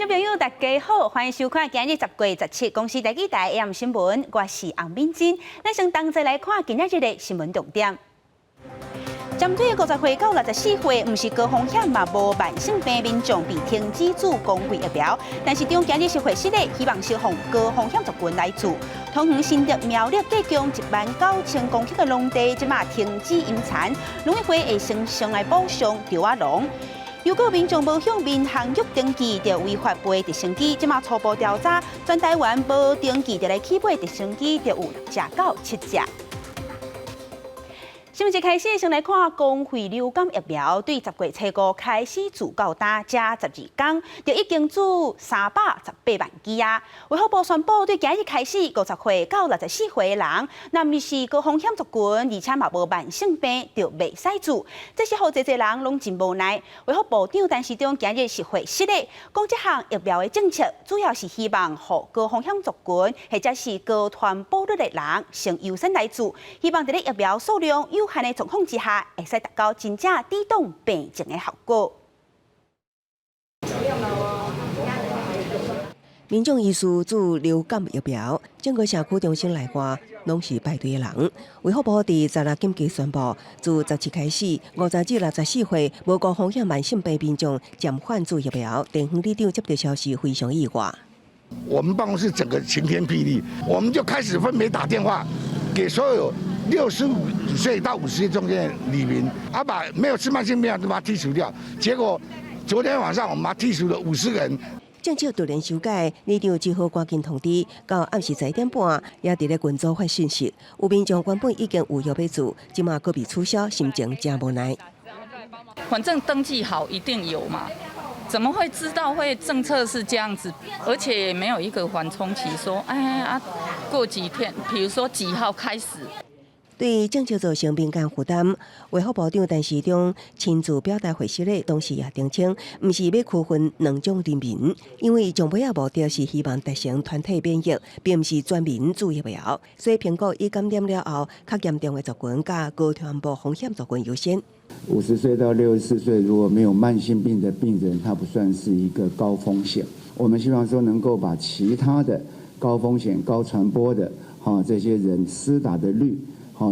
众朋友，大家好，欢迎收看今日10月17公司台记台 AM 新闻，我是洪敏珍。咱先同齐来看今日的新闻重点。针对50岁到64岁，不是高风险嘛无慢性病民众被停止做公费疫苗，但是中今日是会室内希望释放高风险族群来做。桃园新竹苗栗隔江19000公顷的农地，即马停止引产，农委会会先上来补偿稻仔农。如果民众无向民航局登记，就违法买直升机。即马初步调查，全台湾无登记就来起买直升机，就有6只到7只。新闻一开始，先来看公费流感疫苗，对10月初5开始做到打，这12天就已经做318万剂啊。卫福部宣布，对今日开始50岁到64岁的人，若毋是高风险族群，而且嘛无慢性病，就袂使做。这是好侪人拢真无奈。卫福部长陈时中今日是会室内讲，这项疫苗的政策主要是希望互高风险族群或者是高传播率的人先优先来做，希望在咧疫苗数量有限的状况之下，会使达到真正抵挡病情的效果。民众医师做流感疫苗，整个社区中心内外拢是排队的人。卫福部伫16紧急宣布，自17开始，50至64岁无高风险慢性病民众暂缓做疫苗。陈园里长接到消息非常意外。我们办公室整个晴天霹雳，我们就开始分别打电话给所有65岁到50岁中间的里民，把没有吃慢性病的都把它剔除掉。结果昨天晚上我们把它剔除了50个人。政策突然修改，里长只好赶紧通知，到暗时11点半，也伫咧群组发讯息。有民众原本已经有约要做，即马搁被取消，心情真无奈。反正登记好一定有嘛，怎么会知道会政策是这样子？而且也没有一个缓冲期，说过几天，比如说几号开始。对政策造成民间负担，卫福部长陈时中亲自表达会室内，同时也澄清，毋是要区分两种人民，因为上尾目的是希望达成团体免疫，并毋是全民做疫苗，所以评估以感染了后较严重的族群甲高传播风险族群优先。50岁到64岁如果没有慢性病的病人，他不算是一个高风险。我们希望说能够把其他的高风险、高传播的这些人施打的率。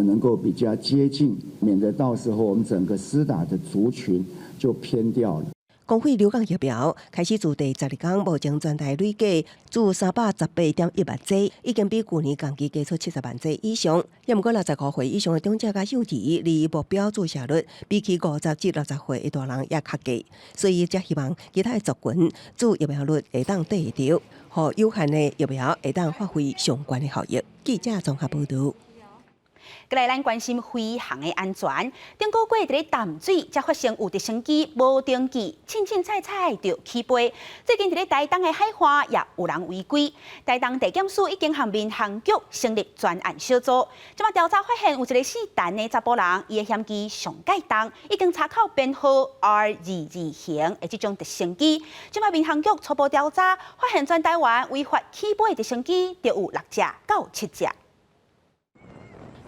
能够比较接近，免得到时候我们整个施打的族群就偏掉了。公费流感疫苗开始自第12天，目前全台累计做318.1万剂，已经比去年同期加出70万剂以上。也毋过65岁以上的长者甲幼儿离目标注射率比起50至60岁的大人也较低，所以才希望其他的族群做疫苗率会当对得着，予有限的疫苗会当发挥相关的效益。记者综合报道。再来，咱关心飞航的安全。顶个月伫咧淡水，才发生有直升机无登记，凊彩就起飞。最近伫咧台东的海岸也有人违规。台东地检署已经向民航局成立专案小组，即马调查发现有一个姓陈的查甫人，伊的嫌机上界重，已经查扣编号 R22型的这种直升机。即马民航局初步调查发现，全台湾违法起飞的直升机就有6只到7只。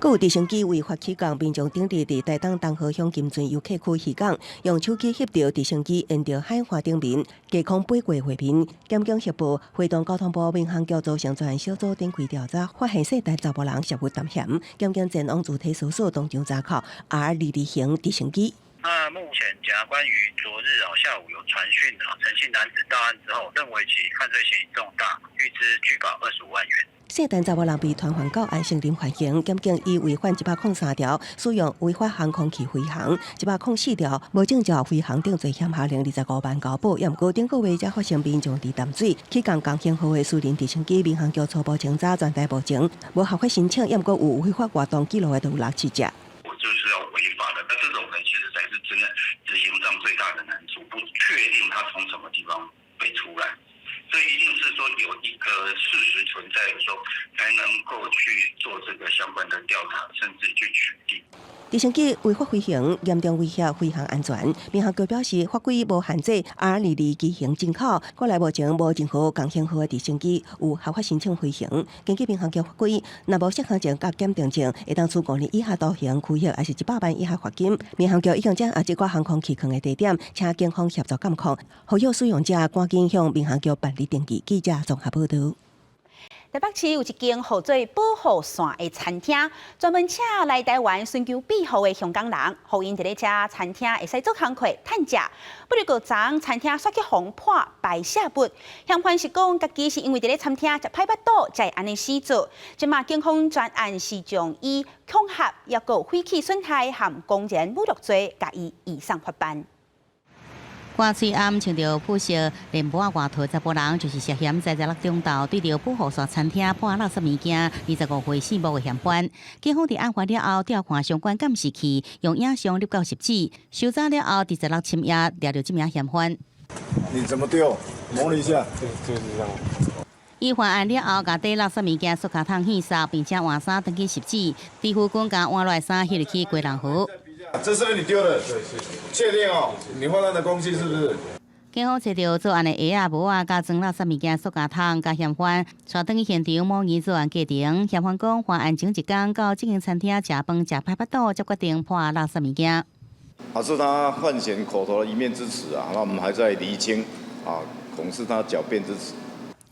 还有直升机违法起降，民众顶日伫台东东河乡金樽游客区渔港，用手机翕到直升机沿着海岸顶面低空飞过画面。检警协部、会同交通部民航局组成专案小组展开调查，发现涉台查甫人涉入探险。检警前往主体搜索当场查扣 R22型直升机。那目前检察官于昨日下午有传讯陈姓男子到案之后，认为其犯罪嫌疑重大，预支拒保25万元。涉单查某人被传唤到安省林缓刑，检警以违反103条，使用违法航空器飞行；104条无证照飞行等罪嫌，下令25万交保。也毋过顶个月才发生民众伫淡水起降工型号的私人直升机，民航局初步清查全台目前无合法申请，也毋过有违法活动记录的，就有6、7只。我就是要违法的，那这种人其实才是真的执行上最大的难处，不确定他从什么地方飞出来，这一定是说有一个事实存在的时候，才能够去做这个相关的调查，甚至去取缔。直升机违法飞行，严重威胁飞行安全。民航局表示，法规无限制 R22机型进口，国内目前无任何工型号的直升机有合法申请飞行。根据民航局法规，若无适航证甲检定证，会当处5年以下徒刑、拘役，还是100万以下罚金。民航局已经将这个航空气坑的地点，请警方协助监控，呼吁使用者赶紧向民航局办理登记。记者综合报道。台北市有一间号做保护伞的餐厅，专门请来台湾寻求庇护的香港人，互因伫咧遮餐厅会使做工课趁食。不过个昨餐厅刷去红破白写笔，嫌犯是讲家己是因为伫咧餐厅食歹巴肚才会安尼死做。即马警方专案是将以恐吓、抑个毁弃损害和公然侮辱罪，甲伊移送法办。瓜翠暗穿着布色连帽外套查甫人，就是涉嫌在6中昼对着保护伞餐厅破垃圾物件，25岁姓吴的嫌犯。警方伫案发了后调看相关监视器，用影像立到实质，收查了后，伫16深夜抓到这名嫌犯。你怎么丢？模拟一下。就是这样。伊犯案了后，甲底垃圾物件塑胶桶现杀，并且换衫登记实质，地府官将换落衫迄入去归人河。这是你丢的，确定哦？你换他的工具是不是？警方找到作案的鞋啊、帽啊、加装垃圾物件、塑胶桶，甲嫌犯带转去现场模拟作案过程。嫌犯讲，犯案前一天到这间餐厅食饭食歹巴肚，才决定破垃圾物件。是他犯嫌口头的一面之词啊，那我们还在厘清啊，恐是他狡辩之词。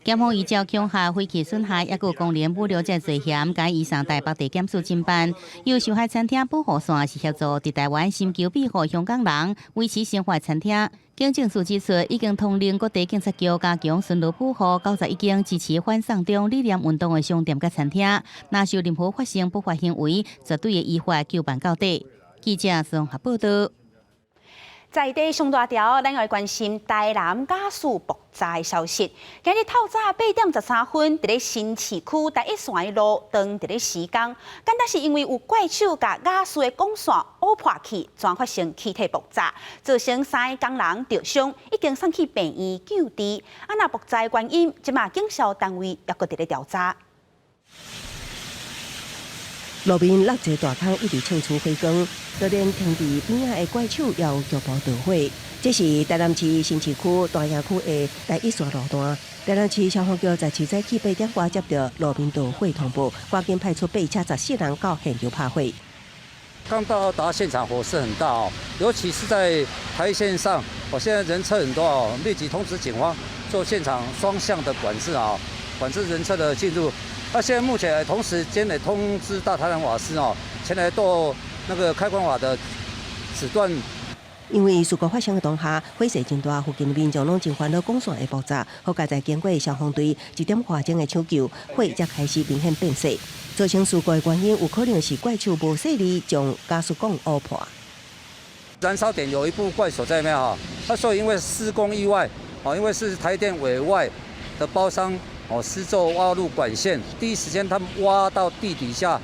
检方依照恐吓、毁弃损害，抑有公然侮辱这罪嫌，该移送台北地检署侦办。由上海餐厅保护伞是协助伫台湾寻求庇护香港人维持生活餐厅。警政署指出，已经统领各地警察局加强巡逻保护，90已经支持反送中理念运动的商店甲餐厅。若是有任何发生不法行为，绝对会依法纠办到底。记者综合报道。在地上大条，咱来关心台南假树爆炸的消息。今日透早8点13分，伫咧新市区第1线的路灯伫咧施工，简单是因为有怪手甲假树的钢线挖破去，转发生气体爆炸，造成3个工人受伤，已经送去病院救治。那爆炸的原因，即马警消单位也搁伫咧调查。路面落一大坑，一直唱出火光，就连停伫边仔的怪手也有局部着火。这是台南市新市区大营区的第1线路段。台南市消防局在7早起8点外接到路面着火通报，赶紧派出8车14人到现场拍火。刚到达现场，火势很大哦，尤其是在台线上，现在人车很多哦，立即通知警方做现场双向的管制啊，管制人车的进入。现在目前同时间也通知大台南瓦斯哦，前来做那个开关瓦的齿段。因为事故发生的当下，火势真大，附近民众拢真烦恼钢线的爆炸。好在在经过消防队1点外钟的抢救，火才开始明显变细。造成事故的原因有可能是怪手无细力将加速管挖破。燃烧点有一部怪手在那边哈，所以因为施工意外因为是台电委外的包商施作挖入管线，第一时间他们挖到地底下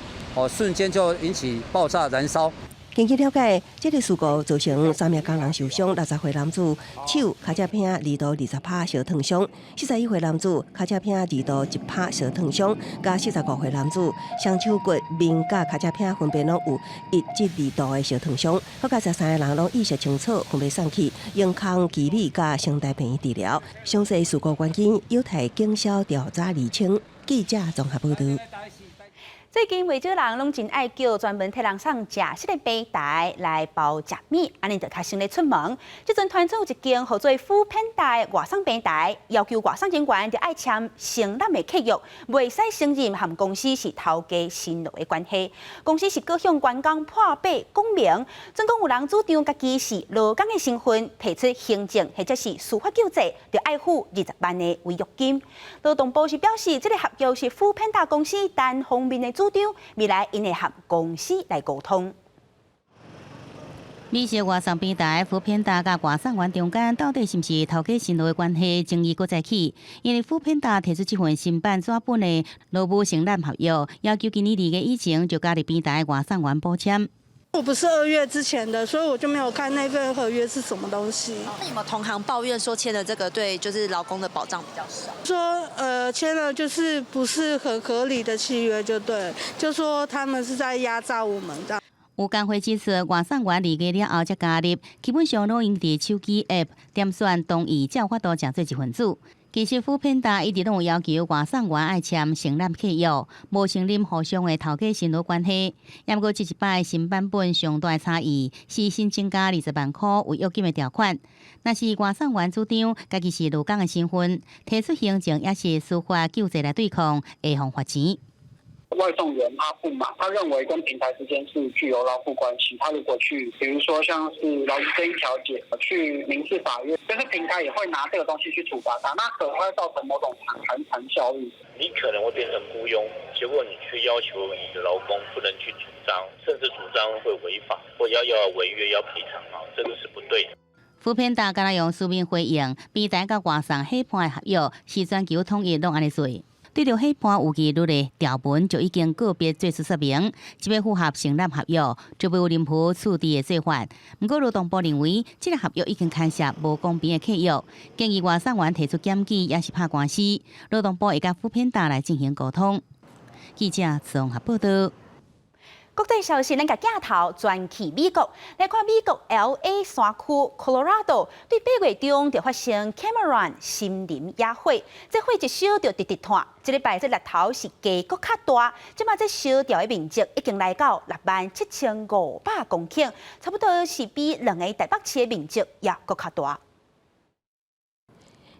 瞬间就引起爆炸燃烧。根据了解，这个事故造成3名工人受伤，60岁男子手、脚趾片2度20拍小烫伤，41岁男子脚趾片2度1拍小烫伤，加45岁男子双手骨、面甲脚趾片分别拢有1至2度的小烫伤。好在3个人拢意识清楚，分别送去永康基美甲成大病院治疗。详细事故原因有待警消调查厘清。记者综合报道。最近袂少人拢真爱叫专门替人送食色的平台来包食米，安尼就较省咧出门。即阵传出有一间号做富平台外送平台，要求外送人员就爱签承揽的契约，袂使承认和公司是头家新落的关系。公司是各向员工破百讲明，总讲有人主张家己是劳工的身份，提出行政或者是司法救济，就爱付20万的违约金。劳动部是表示，这个合约是富平台公司单方面的主张，未来因会和公司来沟通。美食外送平台富平达甲外送员中间到底是毋是头家新落的关系，争议搁再起。因为富平达提出这份新版纸本的劳务承揽合约，要求今年2月以前就加入平台外送员补签。我不是2月之前的，所以我就没有看那份合约是什么东西。那有没有同行抱怨说签的这个对就是劳工的保障比较少？说签了就是不是很合理的契约，就对，就说他们是在压榨我们这样。有工会指出，外送员离月了后才加入，基本上拢用伫手机 App 点选同意，才有法度成做一份子。其实富片达一直拢有要求外送员爱签承揽契约，无承认互相的头家承诺关系。也不过这一摆新版本上大的差异是新增加20万块违约金的条款。若是外送员主张家己是劳工的身份，提出行政也是司法救济来对抗，会罚钱。外送员他不满，他认为跟平台之间是具有劳雇关系。他如果去，比如说像是劳资争议调解，去民事法院，就是平台也会拿这个东西去处罚他，那可能会造成某种谈效益。你可能会变成雇佣，结果你却要求你的劳工不能去主张，甚至主张会违法，或要违约要赔偿啊，这个是不对的。富片达敢若用书面回应，比代甲外送黑盘的合约是全球统一拢安尼做。对着迄盘有纪律的条文，就已经个别做出说明，即要符合承揽合约，就没有任何处置的做法。不过劳动部认为，这个合约已经牵涉无公平的契约，建议外送员提出检举，也是拍官司。劳动部会甲富片达来进行沟通。记者综合报道。国际消息，咱甲镜头转去美国，来看美国 LA 山区 Colorado 对8月中就发生 Cameron 森林野火，这火一烧就直直炭。这礼拜这日头是加搁较大，即马这烧掉的面积已经来到67500公顷，差不多是比2个台北市的面积也搁较大。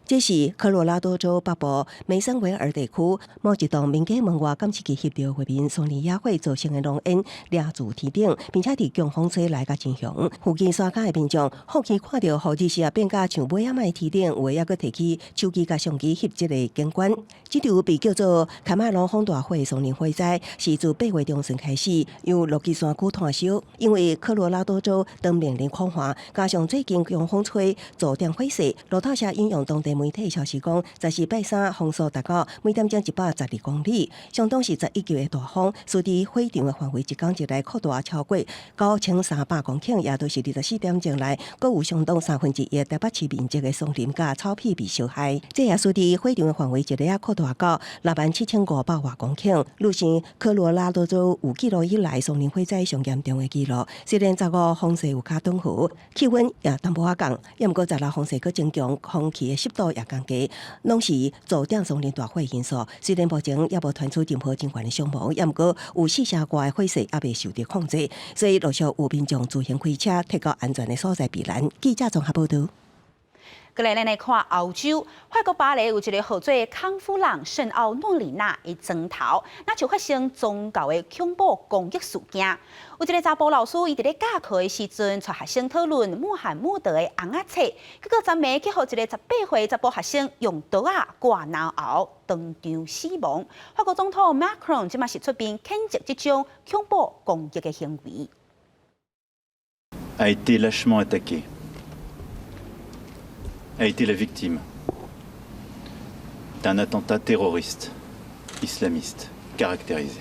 这是科罗拉多州北部梅森维尔地区某一栋民间门外感测器翕到外面松林野火造成的浓烟掠住天顶，并且伫强风吹来甲真凶。附近山脚的民众好奇看到好日时变甲像尾仔麦天顶，有还阁摕起手机甲相机翕这个景观。这场被叫做卡马龙风大火的松林火灾，是自8月中旬开始由落基山区炭烧，因为科罗拉多州当面临恐慌，加上最近强风吹造点火势，路透社引用当地媒体消息讲，在礼拜3风速达到每点钟112公里，相当是11级的大风，使得火场的范围一天以来扩大超过9300公顷，也都是24点钟来，阁有相当1/3的台北市面积的松林甲草皮被烧害。这也使得火场的范围一日扩大到67500多公顷，入成科罗拉多州有记录以来松林火灾上严重的记录。虽然15风势有较暖和，气温也淡薄仔降，也毋过16风势阁增强，空气的湿度也降低，拢是造成松林大火的因素。虽然目前也无传出任何真悬的伤亡，也毋过有4成外的火势也未受到控制，所以陆续有民众自行开车摕到安全的所在避难。记者综合报道。过来，咱来看欧洲，法国巴黎有一个号做康夫朗圣奥诺里纳的砖头，那就发生宗教的恐怖攻击事件。有一个查甫老师，伊伫咧教课的时阵，带学生讨论穆罕默德的红仔册，结果昨暝去互一个18岁查甫学生用刀割脑后，当场死亡。法国总统 Macron 即马是出面谴责这种恐怖攻击的行为。a été lâchement attaqué, a été la victime d'un attentat terroriste islamiste caractérisé.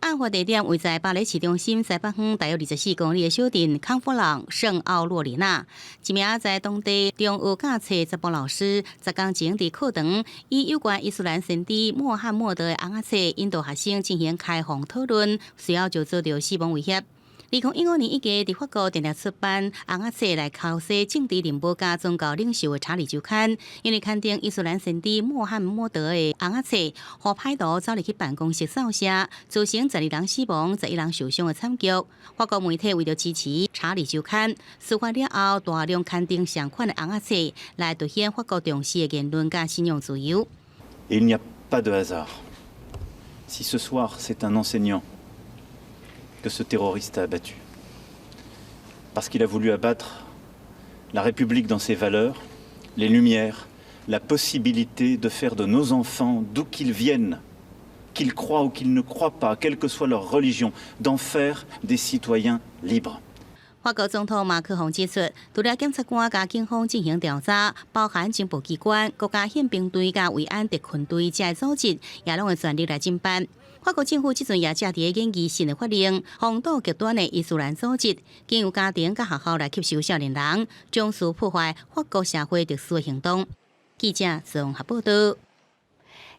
案发地点位在巴黎市中心西北方大约24公里的小镇康夫朗圣奥洛里纳。一名在当地中学教册查甫老师，10天前伫课堂以有关伊斯兰先知穆罕默德的红仔册引导学生进行开放讨论，随后就遭到死亡威胁。2015年一家伫法国订立出版红仔册来考试政治人物加宗教领袖的《查理周刊》，因为刊登伊斯兰先知穆罕默德的红仔册，互歹徒走入去办公室扫射，造成12人死亡、11人受伤的惨剧。法国媒体为了支持《查理周刊》，司法了后大量刊登相款的红仔册，来凸显法国重视的言论加信仰自由。Il n'y a pas de hasard. Si ce soir c'est un enseignant que ce terroriste a abattu, parce qu'il a voulu abattre la République dans ses valeurs, les Lumières, la possibilité de faire de nos enfants, d'où qu'ils viennent, qu'ils croient ou qu'ils ne croient pas, quelle que soit leur religion, d'en faire des citoyens libres. 法国总统马克宏指出，除了检察官加警方进行调查，包含情报机关、国家宪兵队加维安特勤队这些组织，也拢会全力来侦办。法国政府即阵也正伫研究新的法令，防堵极端的伊斯兰组织，经由家庭甲学校来吸收少年人，将事破坏法国社会特殊的行动。记者综合报道。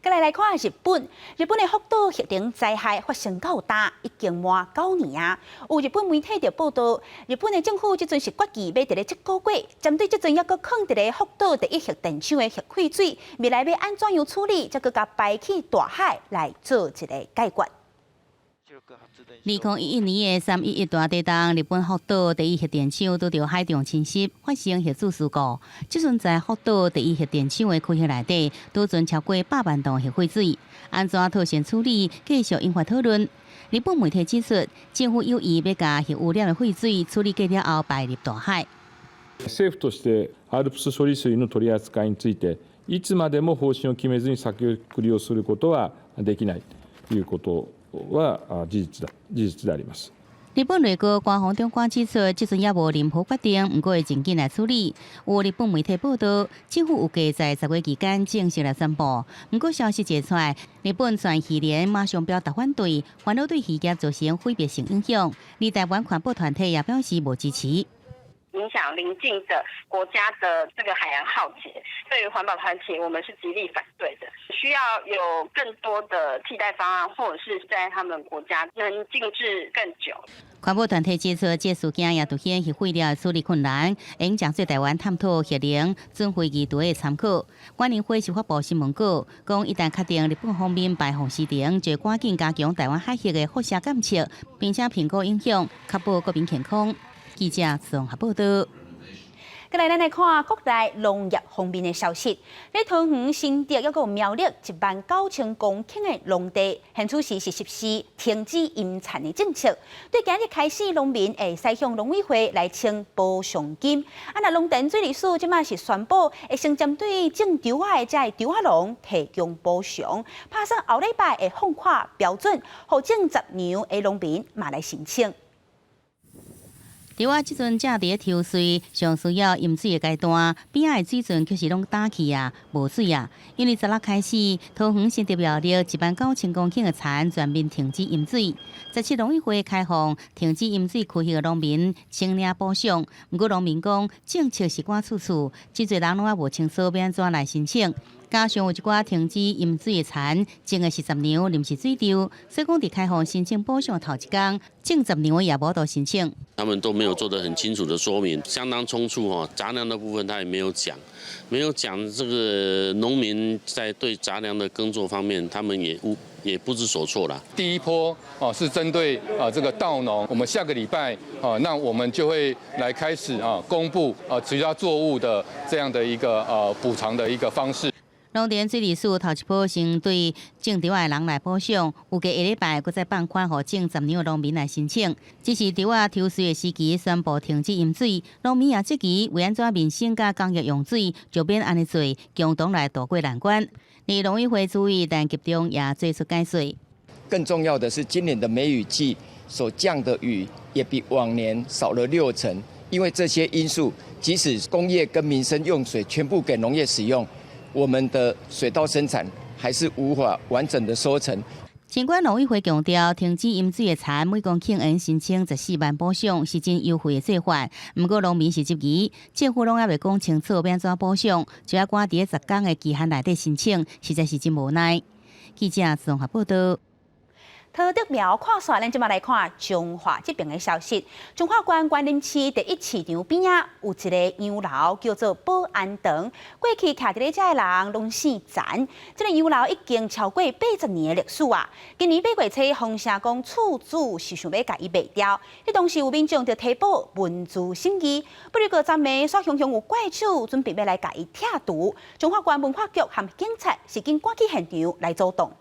再来看日本，日本的福岛核能灾害发生到大，已经满9年啊。有日本媒体就报道，日本的政府即阵是决议要伫咧这个月，针对即阵抑阁放伫咧福岛第一核电厂的核废水，未来要安怎样处理，再搁甲排去大海来做一个解决。2011年的3.11大地震，日本福岛第一核电厂拄着海中侵袭，发生核子事故。即阵在福岛第一核电厂的区域内底，都存超过100万吨核废水，安怎妥善处理，继续引发讨论。日本媒体指出，政府有意要将核污染的废水处理过了后排入大海。政府として ALPS 処理水の取り扱いについて、いつまでも方針を決めずに先送りをすることはできないということは事実であります。日本内阁官方长官指出，即阵也无任何决定，不过会尽紧来处理。有日本媒体报道，政府有计在10月期间正式来宣布。不过消息传出来，日本全渔联马上表达反对，烦恼对渔业造成毁灭性影响。而台湾环保团体也表示无支持。影响邻近的国家的这个海洋浩劫，对于环保团体，我们是极力反对的。需要有更多的替代方案，或者是在他们国家能静置更久。环保团体指出，这事件也凸显核废料处理困难，应将对台湾探讨核能准会议图的参考。关联会是发布新闻稿，讲一旦确定日本方面排放时程，就赶紧加强台湾海峡的辐射监测，并且评估影响，确保国民健康。记者综合报道。再来，咱来看国内农业方面的消息。在桃园、新竹，还有苗栗19000公顷的农地，现此时是实施停止引产的政策。对今日开始，农民会使向农委会来请补偿金。那农田水利署即马是宣布，会先针对种稻仔的这稻仔农提供补偿，打算后礼拜会放宽标准，互种杂粮的农民嘛来申请。稻仔即阵正伫咧抽水，上需要饮水的阶段，边仔的水泉却是拢打去啊，无水啊。因为10日开始，桃园新竹苗栗19000公顷的田全面停止饮水。17农委会开放停止饮水区域的农民请领补偿，不过农民讲政策是赶处处，真侪人拢还无清楚要安怎来申请。加上有一寡停止饮水的田，种的是杂粮，临时水稻，所以讲伫开放申请补偿头一天，种杂粮的也无到申请。他们都没有做得很清楚的说明，相当冲突哦。杂粮的部分他也没有讲，这个农民在对杂粮的耕作方面，他们也不知所措啦。第一波是针对这个稻农，我们下个礼拜那我们就会来开始公布其他作物的这样的一个补偿的一个方式。农田水利署头一波先对种稻仔的人来补偿，有计下礼拜再放宽，互种杂粮的农民来申请。只是稻仔抽水的时期宣布停止饮水，农民也积极为安怎民生甲工业用水，就免安尼做，共同来渡过难关。而农委会主委陈吉中也做出解说。更重要的是，今年的梅雨季所降的雨也比往年少了60%，因为这些因素，即使工业跟民生用水全部给农业使用，我们的水稻生产还是无法完整的收成。尽管农委会强调停止饮水的田每公顷应申请14万补偿是真优惠的做法，不过农民是质疑政府拢还未讲清楚要安怎补偿，就要赶伫10天的期限内底申请，实在是真无奈。记者综合报道。桃竹苗看线，咱即马来看彰化这边的消息。彰化县关林市第1市场边啊，有一个洋楼叫做保安堂。过去徛伫咧遮的人拢姓陈。这个洋楼已经超过80年的历史啊。今年8月初，风声讲厝主是想要甲伊卖掉，迄当时有民众就提报文字审议，不过昨暝煞雄雄有怪手，准备要来甲伊拆除。彰化县文化局和警察是紧赶去现场来阻挡。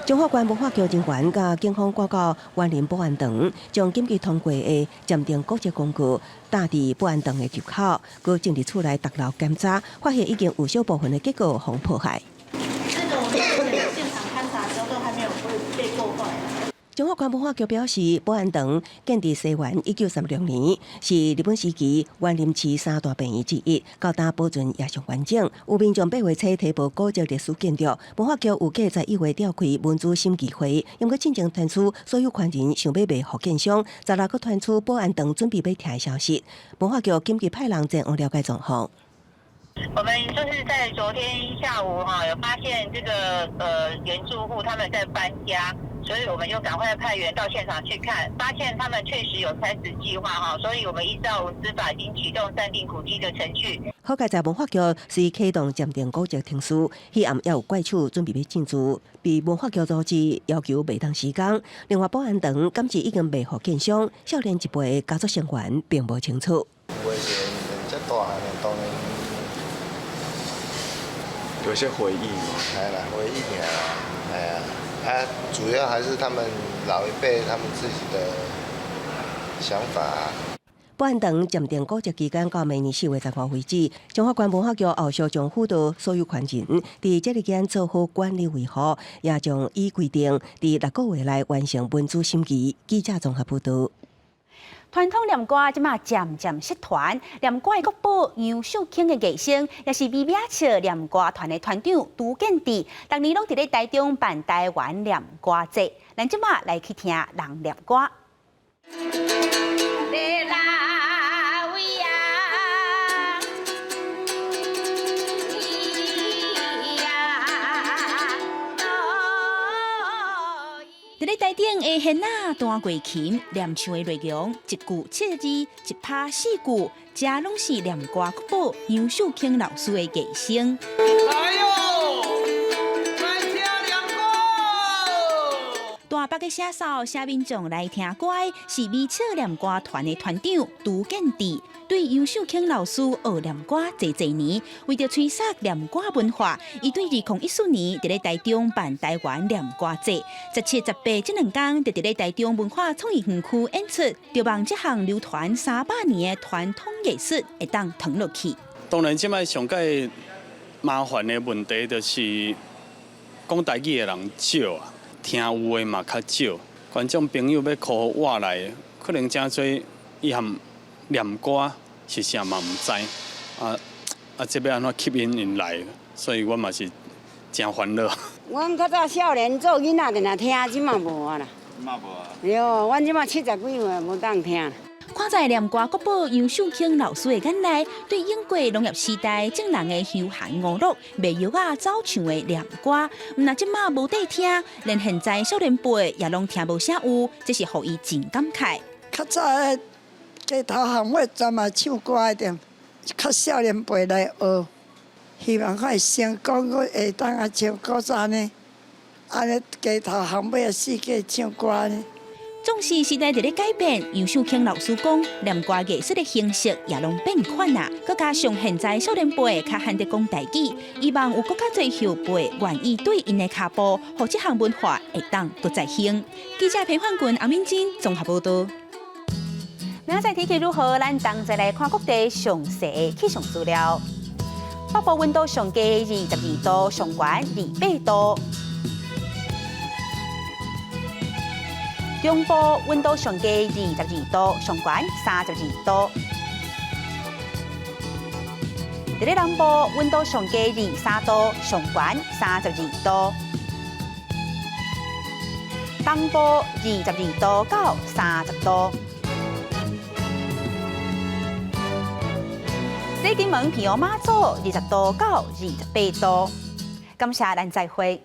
彰化县文化局人员甲警方赶到园林保安堂，将紧急通过的鉴定国际工具搭伫保安堂的入口，佮进入厝内逐楼检查，发现已经有小部分的结构破坏。这个我们现场勘查的时候都还没有被破坏。中华关文化局表示，保安堂建伫西元1936年，是日本时期园林市三大病院之一，高达保存也上完整。有民众8月初提报古迹历史建筑，文化局有计在1月召开文资审议会，因过进前传出所有权人想要卖福建商，16个传出保安堂准备要拆的消息。文化局紧急派人前往了解状况。我们就是在昨天下午有发现这个原住户他们在搬家，所以我们就赶快派员到现场去看，发现他们确实有开始计划所以我们依照文资法已经启动暂定古迹的程序。好佳在文化局是启动鉴定古迹程序，迄暗也有怪处准备要进驻，被文化局阻止，要求袂当施工。另外，保安堂敢是已经卖互建商，少年一辈家族成员并无清楚。有些回忆嘛，回忆主要还是他们老一辈他们自己的想法。保安堂鉴定古迹期间到明年4月15为止，中华关文化局后续将辅导所有权人伫这日间做好管理维护，也将依规定伫6个月内完成文资审议。记者综合报道。传统念歌即马渐渐失传，念歌的国宝杨秀卿的艺声，也是美美笑念歌团的团长杜建志，逐年拢伫咧台中办台湾念歌节。咱即马来去听人念歌。伫咧台顶的弦弹过琴，念唱的内容一句7个字，一拍4句，这拢是念歌国宝杨秀卿老师的艺声。来哟，来听念歌。大北的写手写民众来听歌的是美笑念歌团的团长杜建志。对杨秀卿老师学念歌侪年，为着吹杀念歌文化，伊对2014年伫咧台中办台湾念歌节，17、18这2天就伫咧台中文化创意园区演出，就望这项流传300年的传统艺术会当传落去。当然，即摆上界麻烦的问题就是讲台语的人少啊，听有的嘛较少，观众朋友要靠我来，可能真侪伊含。念歌是啥嘛唔知，这要安怎吸引人来？所以我嘛是真烦恼。阮较早少年做囡仔，定听，即嘛无啊啦。即嘛无啊？对，阮即嘛70几岁，无当听。看在念歌国宝杨秀卿老师的眼内，对英国农业时代正人的休闲娱乐、卖药走唱的念歌，那即马无得听，连现在少年辈也拢听无啥有，这是互伊真感慨。较早的街头巷尾专门唱歌的店，较少年辈来学，希望较会成功，佫会当像古早呢，安尼街头巷尾的世界唱歌呢。总是时代伫咧改变，杨秀卿老师讲，念歌艺术的形式也拢变款啊。佮加上现在少年辈较罕得讲台语，希望有更较侪后辈愿意对因的脚步，互这项文化会当搁再兴。记者裴焕群、阿敏珍综合报道。明仔载天气如何？咱同齐来看各地详细的气象资料。北部温度上低22度，上悬28度。中部温度上低22度，上悬32度。伫咧南部温度上低23度，上悬32度。东部22度到30度。在金门、平湖、马祖20度到28度。感谢咱再会。